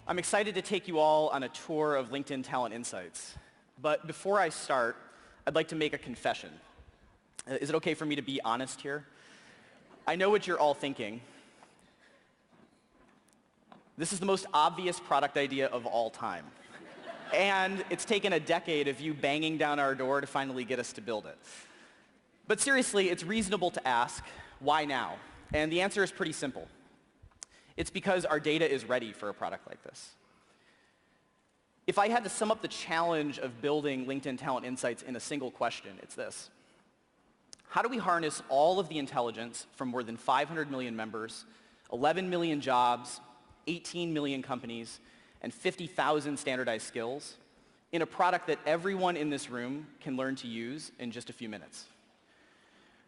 I'm excited to take you all on a tour of LinkedIn Talent Insights. But before I start, I'd like to make a confession. Is it okay for me to be honest here? I know what you're all thinking. This is the most obvious product idea of all time. And it's taken a decade of you banging down our door to finally get us to build it. But seriously, it's reasonable to ask, why now? And the answer is pretty simple. It's because our data is ready for a product like this. If I had to sum up the challenge of building LinkedIn Talent Insights in a single question, it's this. How do we harness all of the intelligence from more than 500 million members, 11 million jobs, 18 million companies, and 50,000 standardized skills in a product that everyone in this room can learn to use in just a few minutes?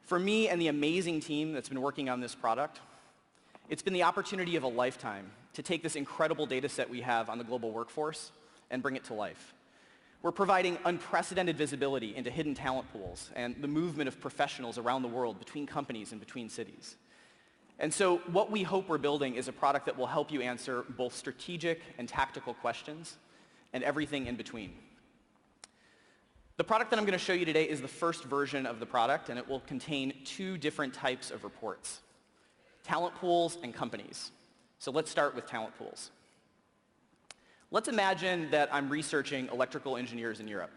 For me and the amazing team that's been working on this product, it's been the opportunity of a lifetime to take this incredible data set we have on the global workforce and bring it to life. We're providing unprecedented visibility into hidden talent pools and the movement of professionals around the world between companies and between cities. And so what we hope we're building is a product that will help you answer both strategic and tactical questions and everything in between. The product that I'm going to show you today is the first version of the product, and it will contain two different types of reports: talent pools and companies. So let's start with talent pools. Let's imagine that I'm researching electrical engineers in Europe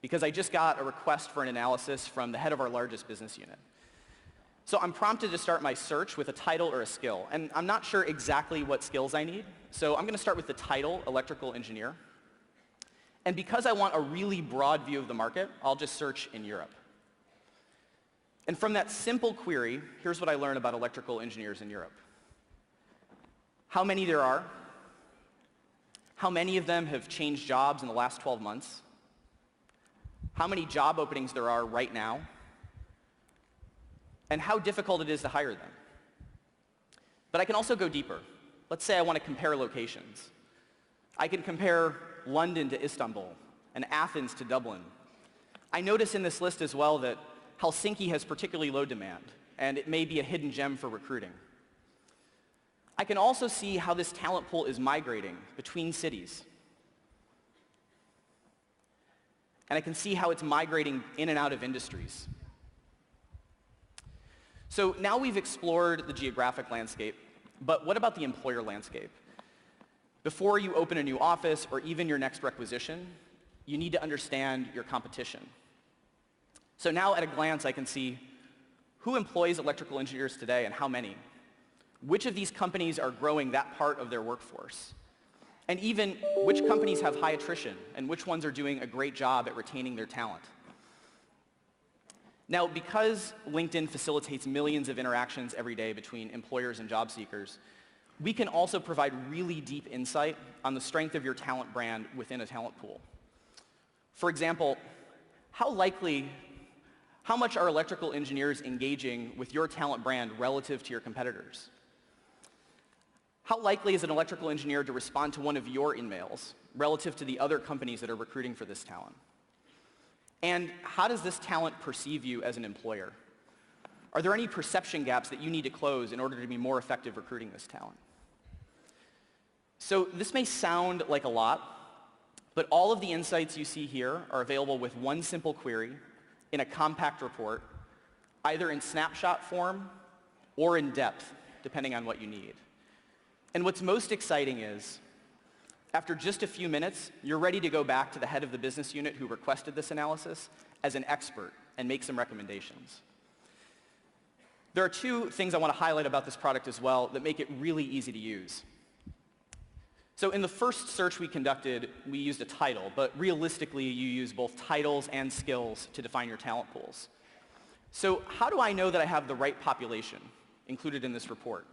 because I just got a request for an analysis from the head of our largest business unit. So I'm prompted to start my search with a title or a skill, and I'm not sure exactly what skills I need, so I'm going to start with the title, electrical engineer. And because I want a really broad view of the market, I'll just search in Europe. And from that simple query, here's what I learn about electrical engineers in Europe. How many there are, how many of them have changed jobs in the last 12 months, how many job openings there are right now, and how difficult it is to hire them. But I can also go deeper. Let's say I want to compare locations. I can compare London to Istanbul and Athens to Dublin. I notice in this list as well that Helsinki has particularly low demand, and it may be a hidden gem for recruiting. I can also see how this talent pool is migrating between cities. And I can see how it's migrating in and out of industries. So now we've explored the geographic landscape, but what about the employer landscape? Before you open a new office or even your next requisition, you need to understand your competition. So now at a glance, I can see who employs electrical engineers today and how many. Which of these companies are growing that part of their workforce? And even which companies have high attrition and which ones are doing a great job at retaining their talent. Now, because LinkedIn facilitates millions of interactions every day between employers and job seekers, we can also provide really deep insight on the strength of your talent brand within a talent pool. For example, how much are electrical engineers engaging with your talent brand relative to your competitors? How likely is an electrical engineer to respond to one of your emails relative to the other companies that are recruiting for this talent? And how does this talent perceive you as an employer? Are there any perception gaps that you need to close in order to be more effective recruiting this talent? So this may sound like a lot, but all of the insights you see here are available with one simple query in a compact report, either in snapshot form or in depth, depending on what you need. And what's most exciting is, after just a few minutes, you're ready to go back to the head of the business unit who requested this analysis as an expert and make some recommendations. There are two things I want to highlight about this product as well that make it really easy to use. So in the first search we conducted, we used a title, but realistically you use both titles and skills to define your talent pools. So how do I know that I have the right population included in this report?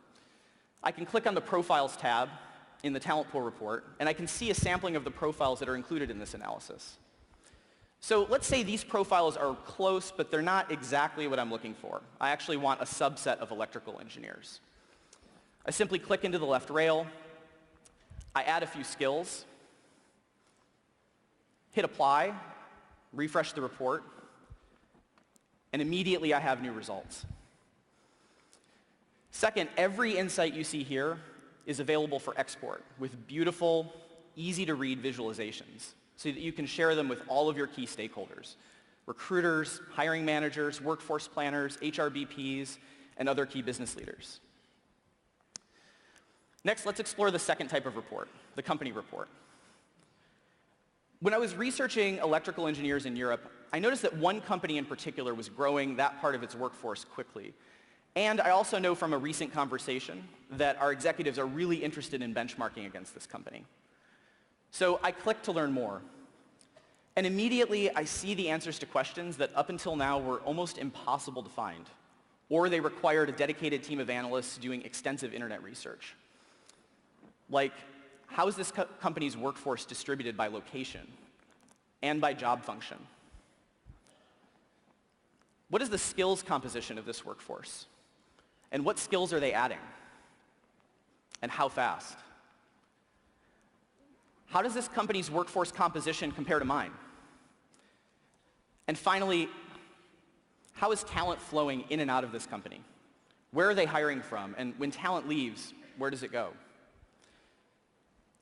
I can click on the Profiles tab in the talent pool report, and I can see a sampling of the profiles that are included in this analysis. So let's say these profiles are close, but they're not exactly what I'm looking for. I actually want a subset of electrical engineers. I simply click into the left rail, I add a few skills, hit apply, refresh the report, and immediately I have new results. Second, every insight you see here is available for export with beautiful, easy-to-read visualizations so that you can share them with all of your key stakeholders: recruiters, hiring managers, workforce planners, HRBPs, and other key business leaders. Next, let's explore the second type of report, the company report. When I was researching electrical engineers in Europe, I noticed that one company in particular was growing that part of its workforce quickly. And I also know from a recent conversation that our executives are really interested in benchmarking against this company. So I clicked to learn more. And immediately I see the answers to questions that up until now were almost impossible to find, or they required a dedicated team of analysts doing extensive internet research. Like, how is this company's workforce distributed by location and by job function? What is the skills composition of this workforce? And what skills are they adding? And how fast? How does this company's workforce composition compare to mine? And finally, how is talent flowing in and out of this company? Where are they hiring from? And when talent leaves, where does it go?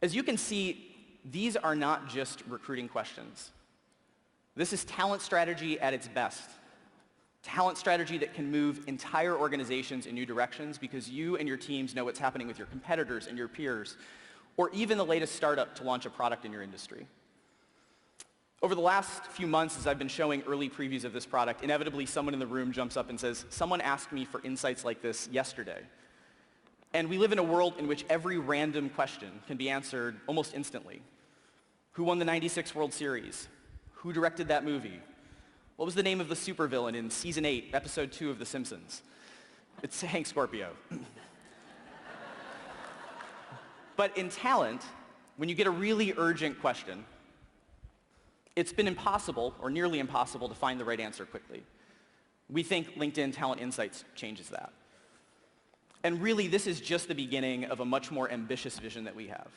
As you can see, these are not just recruiting questions. This is talent strategy at its best. Talent strategy that can move entire organizations in new directions because you and your teams know what's happening with your competitors and your peers, or even the latest startup to launch a product in your industry. Over the last few months, as I've been showing early previews of this product, inevitably someone in the room jumps up and says, "Someone asked me for insights like this yesterday." And we live in a world in which every random question can be answered almost instantly. Who won the '96 World Series? Who directed that movie? What was the name of the supervillain in Season 8, Episode 2 of The Simpsons? It's Hank Scorpio. But in talent, when you get a really urgent question, it's been impossible, or nearly impossible, to find the right answer quickly. We think LinkedIn Talent Insights changes that. And really, this is just the beginning of a much more ambitious vision that we have.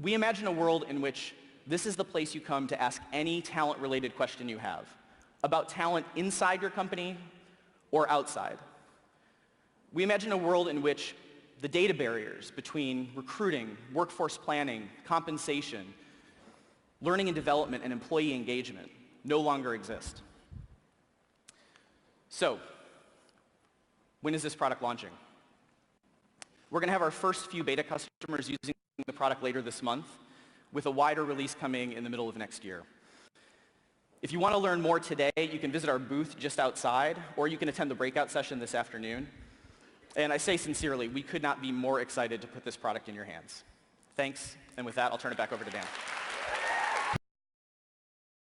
We imagine a world in which this is the place you come to ask any talent-related question you have about talent inside your company or outside. We imagine a world in which the data barriers between recruiting, workforce planning, compensation, learning and development, and employee engagement no longer exist. So, when is this product launching? We're going to have our first few beta customers using the product later this month, with a wider release coming in the middle of next year. If you want to learn more today, you can visit our booth just outside, or you can attend the breakout session this afternoon. And I say sincerely, we could not be more excited to put this product in your hands. Thanks, and with that, I'll turn it back over to Dan.